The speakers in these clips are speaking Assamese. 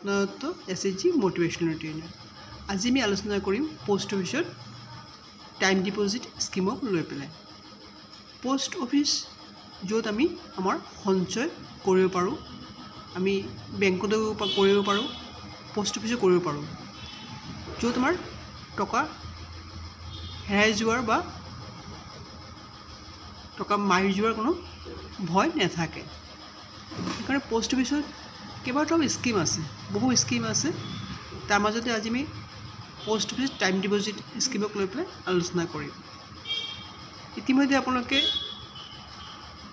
নয়ত SHG মোটিভেশনাল ট্ৰেইনাৰ। আজি আমি আলোচনা কৰিম পোষ্ট অফিচত টাইম ডিপোজিট স্কিমক লৈ পেলাই। পোষ্ট অফিচ য'ত আমি আমাৰ সঞ্চয় কৰিব পাৰোঁ, আমি বেংকতো কৰিব পাৰোঁ, পোষ্ট অফিচো কৰিব পাৰোঁ, য'ত আমাৰ টকা হেৰাই যোৱাৰ বা টকা মাৰি যোৱাৰ কোনো ভয় নাথাকে। সেইকাৰণে পোষ্ট অফিচত কেইবাটাও স্কিম আছে, বহু স্কিম আছে। তাৰ মাজতে আজি আমি পোষ্ট অফিচ টাইম ডিপোজিট স্কিমক লৈ পেলাই আলোচনা কৰিম। ইতিমধ্যে আপোনালোকে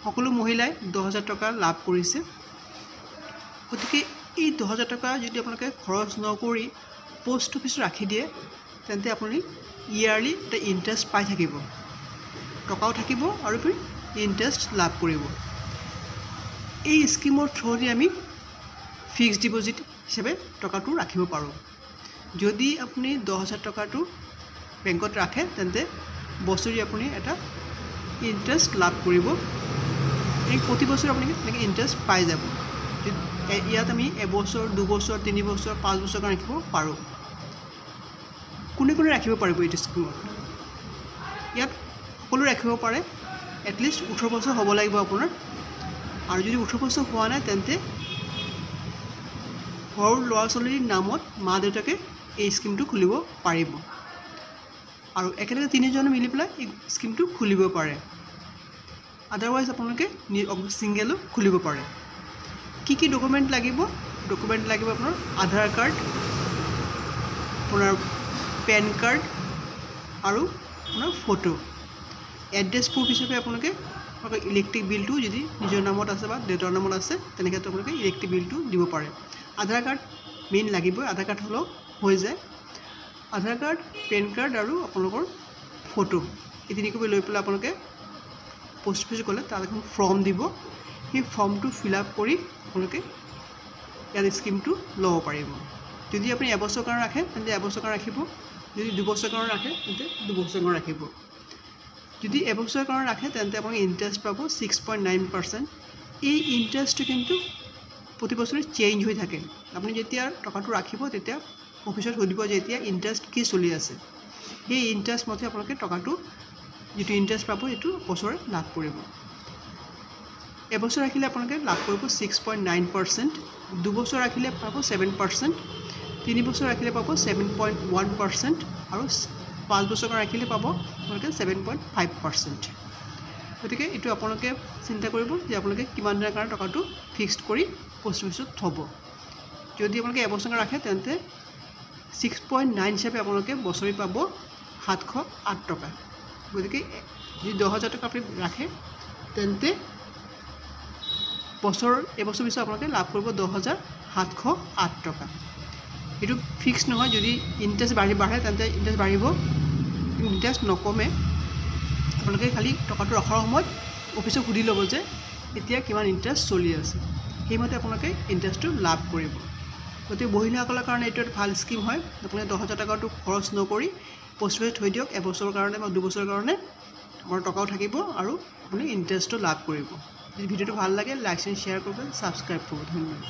সকলো মহিলাই 10,000 টকা লাভ কৰিছে। গতিকে এই 10,000 টকা যদি আপোনালোকে খৰচ নকৰি পোষ্ট অফিচত ৰাখি দিয়ে, তেন্তে আপুনি ইয়াৰলি এটা ইণ্টাৰেষ্ট পাই থাকিব, টকাও থাকিব আৰু ইণ্টাৰেষ্ট লাভ কৰিব। এই স্কিমৰ থ্ৰুদি আমি ফিক্সড ডিপোজিট হিচাপে টকাটো ৰাখিব পাৰোঁ। যদি আপুনি 10,000 টকাটো বেংকত ৰাখে, তেন্তে বছৰি আপুনি এটা ইণ্টাৰেষ্ট লাভ কৰিব। এই প্ৰতি বছৰে আপুনি এনেকৈ ইণ্টাৰেষ্ট পাই যাব। ইয়াত আমি এবছৰ, 2 বছৰ, 3 বছৰ, 5 বছৰ কাৰণে ৰাখিব পাৰোঁ। কোনে কোনে ৰাখিব পাৰিব এইটো স্কিমত? ইয়াত সকলো ৰাখিব পাৰে। এটলিষ্ট 18 বছৰ হ'ব লাগিব আপোনাৰ। আৰু যদি 18 বছৰ হোৱা নাই, তেন্তে সৰু ল'ৰা ছোৱালীৰ নামত মা দেউতাকে এই স্কিমটো খুলিব পাৰিব। আৰু একেলগে 3জনে মিলি পেলাই এই স্কিমটো খুলিব পাৰে। আদাৰৱাইজ আপোনালোকে ছিংগেলো খুলিব পাৰে। কি কি ডকুমেণ্ট লাগিব? ডকুমেণ্ট লাগিব আপোনাৰ আধাৰ কাৰ্ড, আপোনাৰ পেন কাৰ্ড আৰু আপোনাৰ ফটো। এড্ৰেছ প্ৰুফ হিচাপে আপোনালোকে ইলেক্ট্ৰিক বিলটো যদি নিজৰ নামত আছে বা দেউতাৰ নামত আছে, তেনেকৈ আপোনালোকে ইলেক্ট্ৰিক বিলটো দিব পাৰে। আধাৰ কাৰ্ড মেইন লাগিবই, আধাৰ কাৰ্ড হ'লেও হৈ যায়। আধাৰ কাৰ্ড, পেন কাৰ্ড আৰু আপোনালোকৰ ফটো, এই 3 কপি লৈ পেলাই আপোনালোকে পোষ্ট অফিচ গ'লে তাত এখন ফৰ্ম দিব। সেই ফৰ্মটো ফিল আপ কৰি আপোনালোকে ইয়াত স্কিমটো ল'ব পাৰিব। যদি আপুনি এবছৰ কাৰণে ৰাখে, তেন্তে এবছৰ কাৰণে ৰাখিব। যদি 2 বছৰ কাৰণে ৰাখে, তেন্তে 2 বছৰ কাৰণে ৰাখিব। যদি এবছৰ কাৰণে ৰাখে, তেন্তে আপুনি ইণ্টাৰেষ্ট পাব 6.9%। এই ইণ্টাৰেষ্টটো কিন্তু প্ৰতি বছৰে চেঞ্জ হৈ থাকে। আপুনি যেতিয়া টকাটো ৰাখিব, তেতিয়া অফিচত সুধিব যে এতিয়া ইণ্টাৰেষ্ট কি চলি আছে। সেই ইণ্টাৰেষ্ট মতে আপোনালোকে টকাটো যিটো ইণ্টাৰেষ্ট পাব, সেইটো বছৰে লাভ কৰিব। এবছৰ ৰাখিলে আপোনালোকে লাভ কৰিব 6.9%, 2 বছৰ ৰাখিলে পাব 7%, 3 বছৰ ৰাখিলে পাব 7.1% আৰু 5 বছৰ ৰাখিলে পাব আপোনালোকে 7.5%। গতিকে এইটো আপোনালোকে চিন্তা কৰিব যে আপোনালোকে কিমান দিনৰ কাৰণে টকাটো ফিক্সড কৰি পোষ্ট অফিচত থ'ব। যদি আপোনালোকে এবছৰ ৰাখে, তেন্তে 6.9 হিচাপে আপোনালোকে বছৰি পাব 708 টকা। গতিকে যদি 10,000 টকা আপুনি ৰাখে, তেন্তে এবছৰ পিছত আপোনালোকে লাভ কৰিব 10,708 টকা। এইটো ফিক্স নহয়। যদি ইণ্টাৰেষ্ট বাঢ়ে, তেন্তে ইণ্টাৰেষ্ট বাঢ়িব, কিন্তু ইণ্টাৰেষ্ট নকমে। আপোনালোকে খালি টকাটো ৰখাৰ সময়ত অফিচক সুধি ল'ব যে এতিয়া কিমান ইণ্টাৰেষ্ট চলি আছে, সেইমতে আপোনালোকে ইণ্টাৰেষ্টটো লাভ কৰিব। গতিকে মহিলাসকলৰ কাৰণে এইটো এটা ভাল স্কিম হয়। আপোনালোকে 10,000 টকাটো খৰচ নকৰি পোষ্ট অফিচত থৈ দিয়ক। এবছৰৰ কাৰণে বা 2 বছৰৰ কাৰণে আপোনাৰ টকাও থাকিব আৰু আপুনি ইণ্টাৰেষ্টটো লাভ কৰিব। যদি ভিডিঅ'টো ভাল লাগে, লাইক এণ্ড শ্বেয়াৰ কৰিব, ছাবস্ক্ৰাইব কৰিব। ধন্যবাদ।